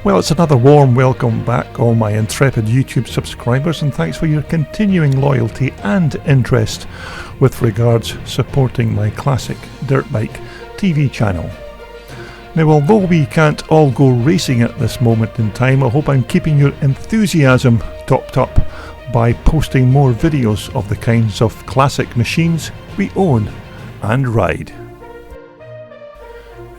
Well, it's another warm welcome back, all my intrepid YouTube subscribers, and thanks for your continuing loyalty and interest with regards supporting my classic dirt bike TV channel. Now, although we can't all go racing at this moment in time, I hope I'm keeping your enthusiasm topped up by posting more videos of the kinds of classic machines we own and ride.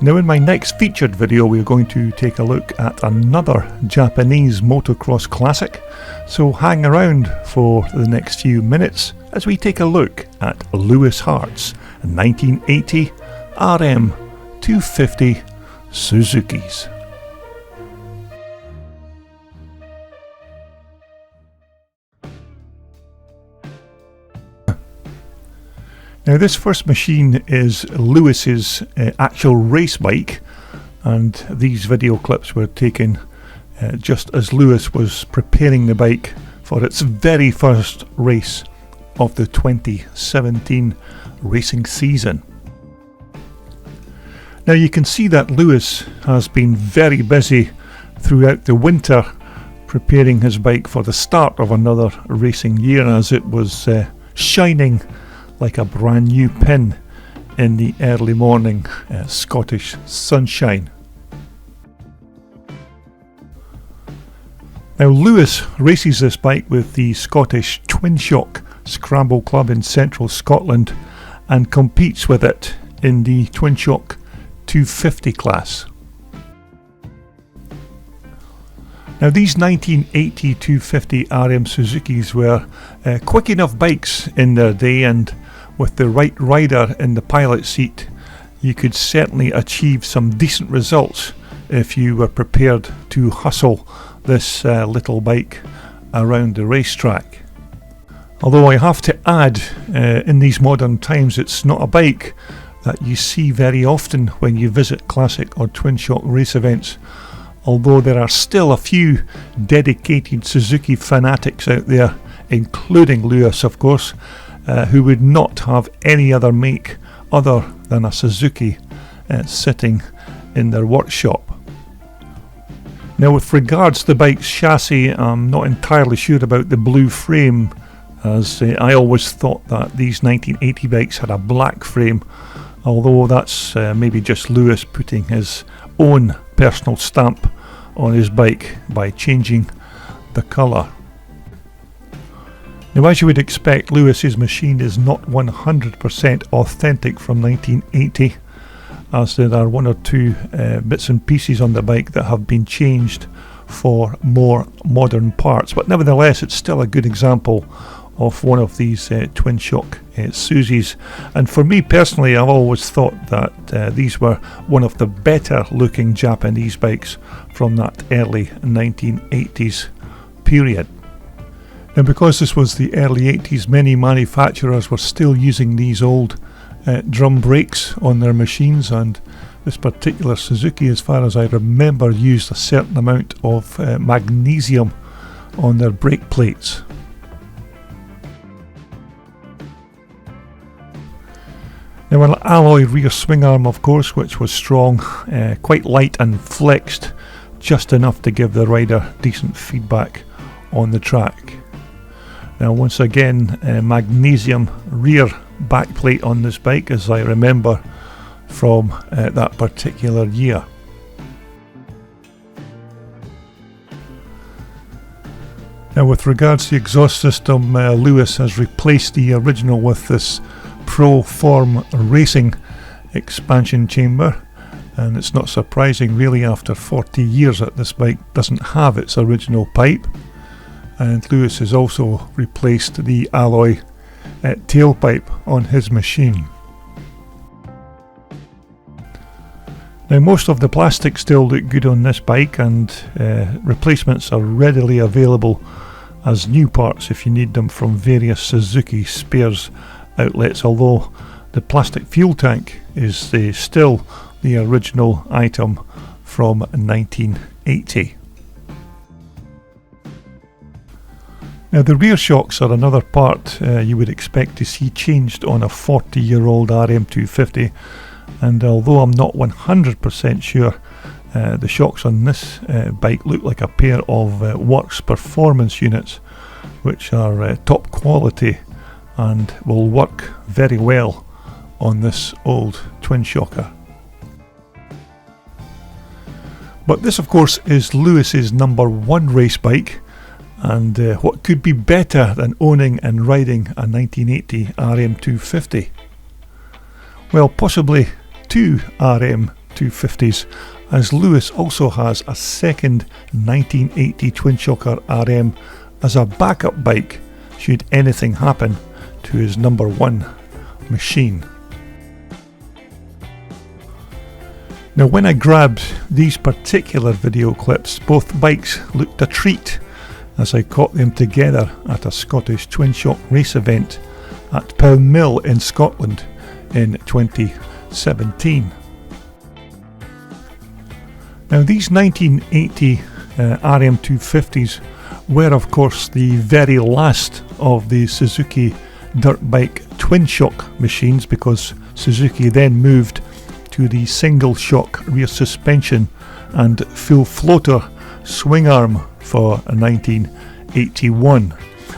Now, in my next featured video we're going to take a look at another Japanese motocross classic, so hang around for the next few minutes as we take a look at Lewis Hart's 1980 RM250 Suzukis. Now, this first machine is Lewis's actual race bike, and these video clips were taken just as Lewis was preparing the bike for its very first race of the 2017 racing season. Now, you can see that Lewis has been very busy throughout the winter preparing his bike for the start of another racing year, as it was shining like a brand new pin in the early morning Scottish sunshine. Now, Lewis races this bike with the Scottish Twinshocker Scramble Club in central Scotland and competes with it in the Twinshocker 250 class. Now, these 1980 250 RM Suzukis were quick enough bikes in their day, and with the right rider in the pilot seat, you could certainly achieve some decent results if you were prepared to hustle this little bike around the racetrack. Although I have to add, in these modern times, it's not a bike that you see very often when you visit classic or Twinshocker race events, although there are still a few dedicated Suzuki fanatics out there, including Lewis, of course, who would not have any other make other than a Suzuki sitting in their workshop. Now, with regards to the bike's chassis, I'm not entirely sure about the blue frame, as I always thought that these 1980 bikes had a black frame, although that's maybe just Lewis putting his own personal stamp on his bike by changing the colour. Now, as you would expect, Lewis's machine is not 100% authentic from 1980, as there are one or two bits and pieces on the bike that have been changed for more modern parts, but nevertheless it's still a good example of one of these Twinshocker Suzis. And for me personally, I've always thought that these were one of the better looking Japanese bikes from that early 1980s period. Now, because this was the early 80s, many manufacturers were still using these old drum brakes on their machines, and this particular Suzuki, as far as I remember, used a certain amount of magnesium on their brake plates. Now, an alloy rear swing arm, of course, which was strong, quite light and flexed just enough to give the rider decent feedback on the track. Now, once again, magnesium rear backplate on this bike, as I remember from that particular year. Now, with regards to the exhaust system, Lewis has replaced the original with this Pro Form Racing expansion chamber, and it's not surprising really after 40 years that this bike doesn't have its original pipe. And Lewis has also replaced the alloy tailpipe on his machine. Now, most of the plastics still look good on this bike, and replacements are readily available as new parts if you need them from various Suzuki spares outlets, although the plastic fuel tank is still the original item from 1980. Now, the rear shocks are another part you would expect to see changed on a 40-year-old RM250, and although I'm not 100% sure The shocks on this bike look like a pair of Works performance units, which are top quality and will work very well on this old Twinshocker. But this, of course, is Lewis's number one race bike, and what could be better than owning and riding a 1980 RM250? Well, possibly two RM250s, as Lewis also has a second 1980 Twinshocker RM as a backup bike should anything happen to his number one machine. Now, when I grabbed these particular video clips, both bikes looked a treat as I caught them together at a Scottish Twinshock race event at Pound Mill in Scotland in 2017. Now, these 1980 RM250s were, of course, the very last of the Suzuki dirt bike Twinshock machines, because Suzuki then moved to the single shock rear suspension and full floater swing arm for 1981.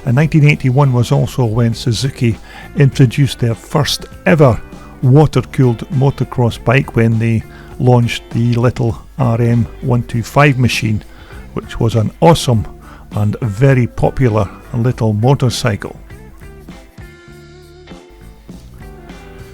And 1981 was also when Suzuki introduced their first ever water-cooled motocross bike when they launched the little RM125 machine, which was an awesome and very popular little motorcycle.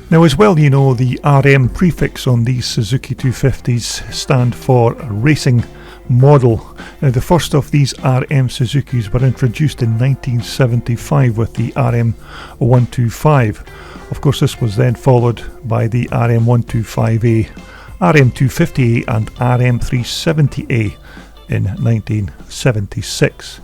Now, as well, you know, the RM prefix on these Suzuki 250s stand for racing model. Now, the first of these RM Suzukis were introduced in 1975 with the RM125. Of course, this was then followed by the RM125A, RM250A and RM370A in 1976.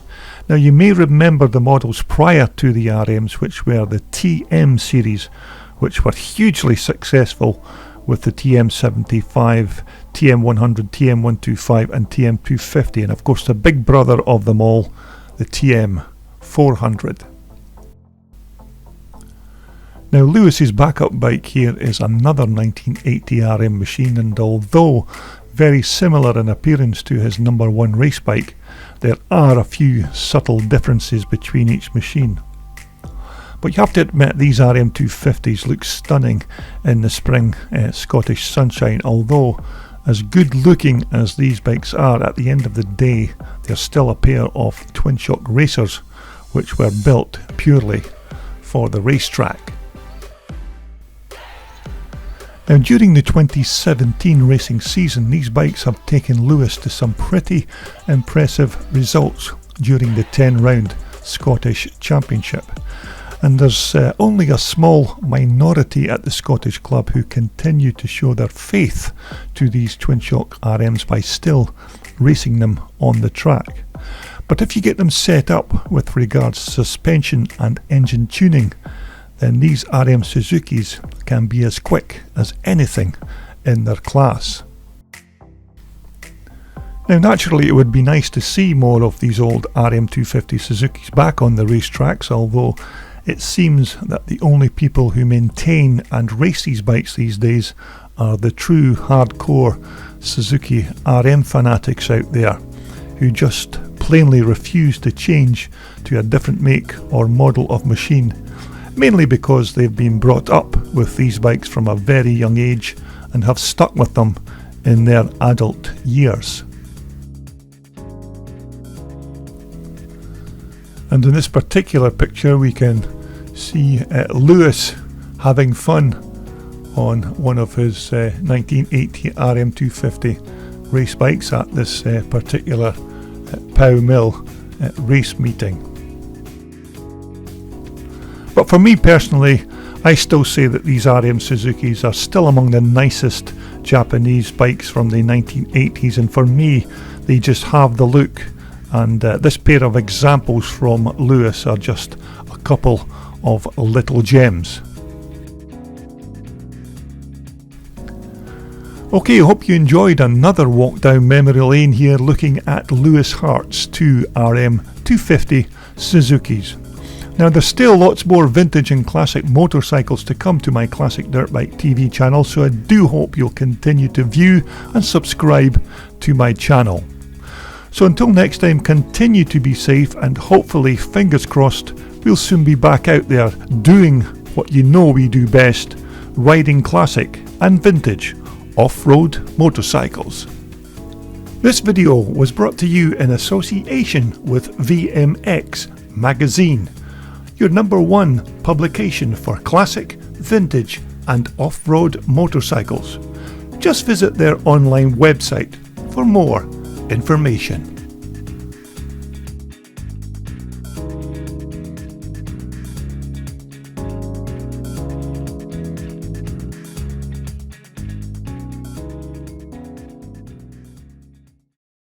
Now, you may remember the models prior to the RMs, which were the TM series, which were hugely successful with the TM75, TM100, TM125 and TM250, and of course the big brother of them all, the TM400. Now, Lewis's backup bike here is another 1980 RM machine, and although very similar in appearance to his number one race bike, there are a few subtle differences between each machine. But you have to admit, these RM250s look stunning in the spring Scottish sunshine, although as good looking as these bikes are, at the end of the day they're still a pair of Twinshock racers which were built purely for the racetrack. Now, during the 2017 racing season, these bikes have taken Lewis to some pretty impressive results during the 10-round Scottish Championship. And there's only a small minority at the Scottish club who continue to show their faith to these Twinshock RMs by still racing them on the track. But if you get them set up with regards to suspension and engine tuning, then these RM Suzukis can be as quick as anything in their class. Now, naturally, it would be nice to see more of these old RM250 Suzukis back on the racetracks, although it seems that the only people who maintain and race these bikes these days are the true hardcore Suzuki RM fanatics out there, who just plainly refuse to change to a different make or model of machine, mainly because they've been brought up with these bikes from a very young age and have stuck with them in their adult years. And in this particular picture we can see Lewis having fun on one of his 1980 RM250 race bikes at this particular Pow Mill race meeting. But for me personally, I still say that these RM Suzukis are still among the nicest Japanese bikes from the 1980s, and for me they just have the look, and this pair of examples from Lewis are just a couple of little gems. Okay, I hope you enjoyed another walk down memory lane here looking at Lewis Hart's two RM250 Suzukis. Now there's still lots more vintage and classic motorcycles to come to my Classic Dirt Bike TV channel, so I do hope you'll continue to view and subscribe to my channel. So until next time, continue to be safe, and hopefully, fingers crossed, we'll soon be back out there doing what you know we do best, riding classic and vintage off-road motorcycles. This video was brought to you in association with VMX Magazine, your #1 publication for classic, vintage and off-road motorcycles. Just visit their online website for more information.